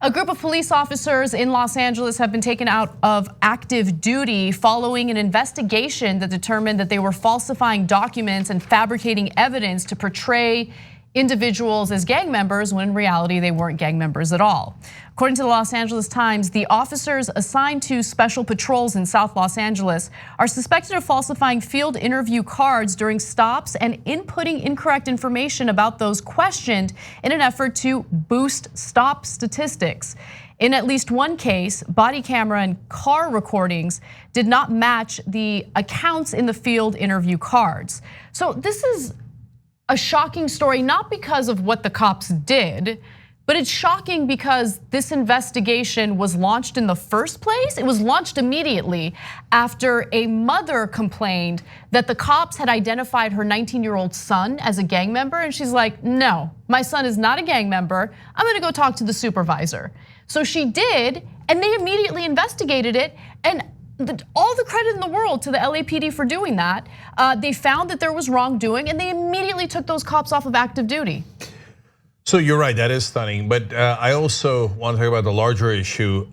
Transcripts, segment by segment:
A group of police officers in Los Angeles have been taken out of active duty following an investigation that determined that they were falsifying documents and fabricating evidence to portray individuals as gang members when in reality they weren't gang members at all. According to the Los Angeles Times, the officers assigned to special patrols in South Los Angeles are suspected of falsifying field interview cards during stops and inputting incorrect information about those questioned in an effort to boost stop statistics. In at least one case, body camera and car recordings did not match the accounts in the field interview cards. So this is a shocking story, not because of what the cops did, but it's shocking because this investigation was launched in the first place. It was launched immediately after a mother complained that the cops had identified her 19-year-old son as a gang member, and she's like, no, my son is not a gang member. I'm gonna go talk to the supervisor. So she did, and they immediately investigated it, and all the credit in the world to the LAPD for doing that. They found that there was wrongdoing and they immediately took those cops off of active duty. So you're right, that is stunning. But I also want to talk about the larger issue,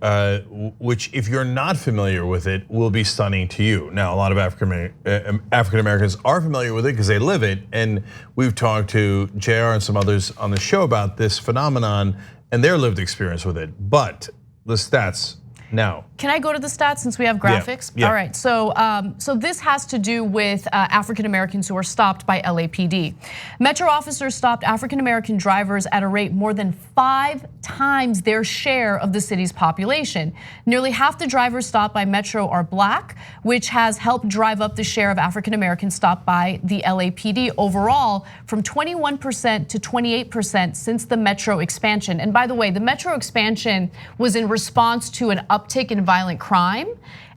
which if you're not familiar with it, will be stunning to you. Now, a lot of African Americans are familiar with it because they live it. And we've talked to JR and some others on the show about this phenomenon and their lived experience with it. But the stats now. Can I go to the stats since we have graphics? Yeah. All right, so this has to do with African Americans who are stopped by LAPD. Metro officers stopped African American drivers at a rate more than 5 times their share of the city's population. Nearly half the drivers stopped by Metro are black, which has helped drive up the share of African Americans stopped by the LAPD overall from 21% to 28% since the Metro expansion. And by the way, the Metro expansion was in response to an uptick in violent crime.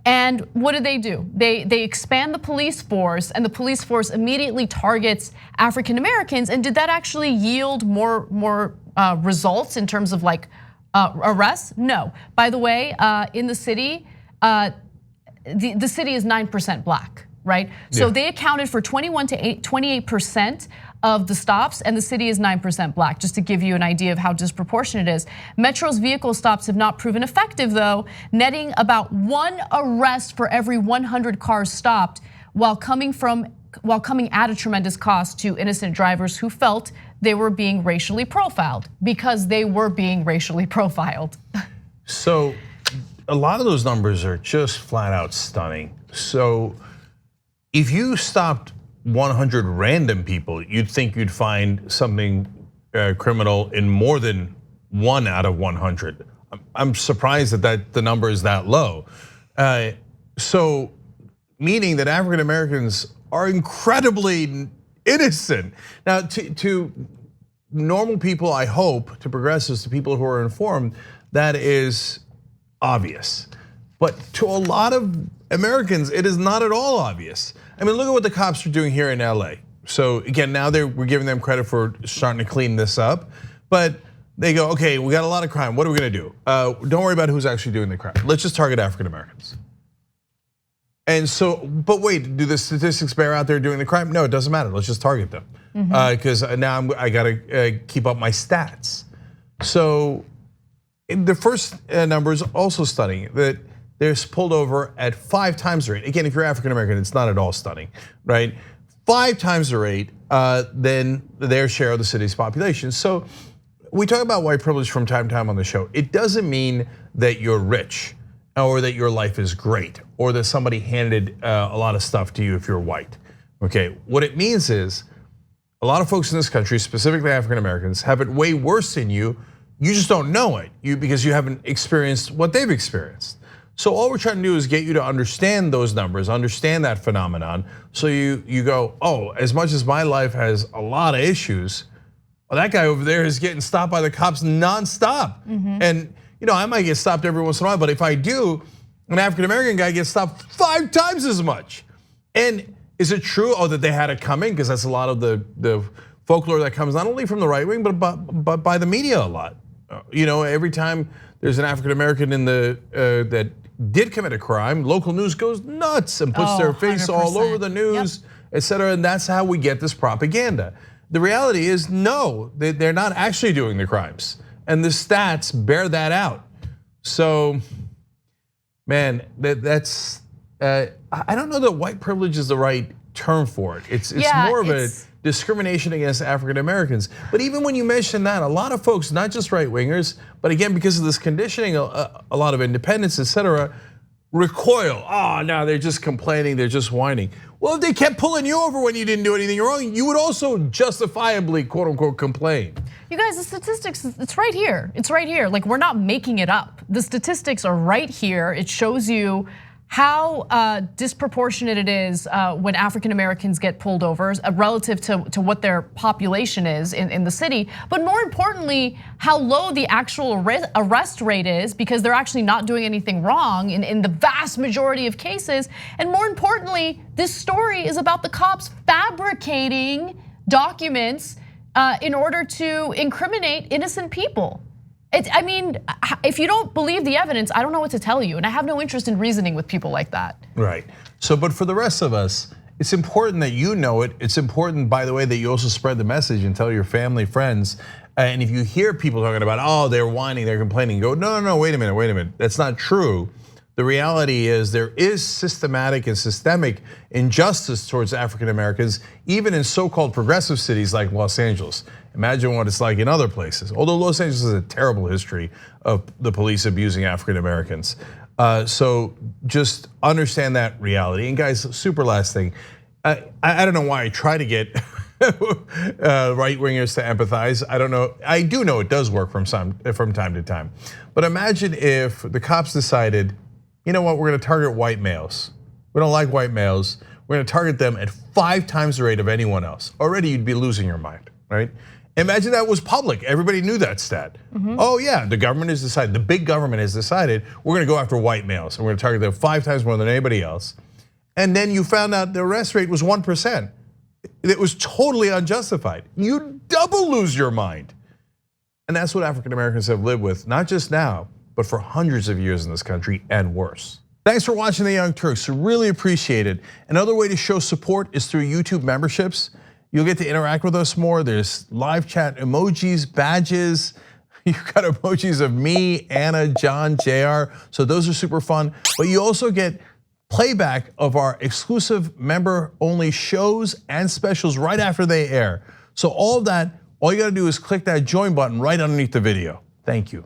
And what do? They expand the police force, and the police force immediately targets African Americans. And did that actually yield more results in terms of like arrests? No. By the way, in the city, the city is 9% black, right? So they accounted for 21 to 28% of the stops, and the city is 9% black, just to give you an idea of how disproportionate it is. Metro's vehicle stops have not proven effective though, netting about 1 arrest for every 100 cars stopped, while coming at a tremendous cost to innocent drivers who felt they were being racially profiled, because they were being racially profiled. So a lot of those numbers are just flat out stunning. So if you stopped 100 random people, you'd think you'd find something criminal in more than 1 out of 100. I'm surprised that the number is that low. So meaning that African Americans are incredibly innocent. Now to normal people, I hope, to progressives, to people who are informed, that is obvious. But to a lot of Americans, it is not at all obvious. I mean, look at what the cops are doing here in LA. So again, now we're giving them credit for starting to clean this up. But they go, okay, we got a lot of crime. What are we gonna do? Don't worry about who's actually doing the crime. Let's just target African Americans. And so, but wait, do the statistics bear out there doing the crime? No, it doesn't matter. Let's just target them. Because now I gotta keep up my stats. So the first number is also stunning, that they're pulled over at 5 times the rate. Again, if you're African American, it's not at all stunning, right? 5 times the rate than their share of the city's population. So we talk about white privilege from time to time on the show. It doesn't mean that you're rich or that your life is great or that somebody handed a lot of stuff to you if you're white, okay? What it means is a lot of folks in this country, specifically African Americans, have it way worse than you. You just don't know it because you haven't experienced what they've experienced. So all we're trying to do is get you to understand those numbers, understand that phenomenon. So you go, oh, as much as my life has a lot of issues, well, that guy over there is getting stopped by the cops nonstop. And I might get stopped every once in a while, but if I do, an African American guy gets stopped 5 times as much. And is it true, that they had it coming? Because that's a lot of the folklore that comes not only from the right wing, but by the media a lot. Every time there's an African American in that did commit a crime, local news goes nuts and puts their face 100%. All over the news, et cetera, and that's how we get this propaganda. The reality is, no, they're not actually doing the crimes. And the stats bear that out. So, man, that's, I don't know that white privilege is the right term for it. It's more of a discrimination against African Americans. But even when you mention that, a lot of folks, not just right wingers, but again, because of this conditioning, a lot of independents, et cetera, recoil. Oh, no, they're just complaining, they're just whining. Well, if they kept pulling you over when you didn't do anything wrong, you would also justifiably, quote unquote, complain. You guys, the statistics, it's right here. It's right here. Like, we're not making it up. The statistics are right here. It shows you how disproportionate it is when African Americans get pulled over relative to what their population is in the city. But more importantly, how low the actual arrest rate is, because they're actually not doing anything wrong in the vast majority of cases. And more importantly, this story is about the cops fabricating documents in order to incriminate innocent people. I mean, if you don't believe the evidence, I don't know what to tell you. And I have no interest in reasoning with people like that. Right, so but for the rest of us, it's important that you know it. It's important, by the way, that you also spread the message and tell your family, friends. And if you hear people talking about, oh, they're whining, they're complaining, go, no, wait a minute. That's not true. The reality is there is systematic and systemic injustice towards African Americans, even in so-called progressive cities like Los Angeles. Imagine what it's like in other places. Although Los Angeles has a terrible history of the police abusing African Americans. So just understand that reality. And guys, super last thing. I don't know why I try to get right wingers to empathize. I don't know. I do know it does work from time to time. But imagine if the cops decided, you know what, we're gonna target white males. We don't like white males. We're gonna target them at 5 times the rate of anyone else. Already you'd be losing your mind, right? Imagine that was public, everybody knew that stat. Oh yeah, the government has decided, the big government has decided, we're gonna go after white males and we're gonna target them 5 times more than anybody else. And then you found out the arrest rate was 1%. It was totally unjustified. You double lose your mind. And that's what African Americans have lived with, not just now, but for hundreds of years in this country and worse. Thanks for watching the Young Turks, really appreciate it. Another way to show support is through YouTube memberships. You'll get to interact with us more. There's live chat emojis, badges. You've got emojis of me, Anna, John, JR. So those are super fun. But you also get playback of our exclusive member-only shows and specials right after they air. So all of that, all you gotta do is click that join button right underneath the video. Thank you.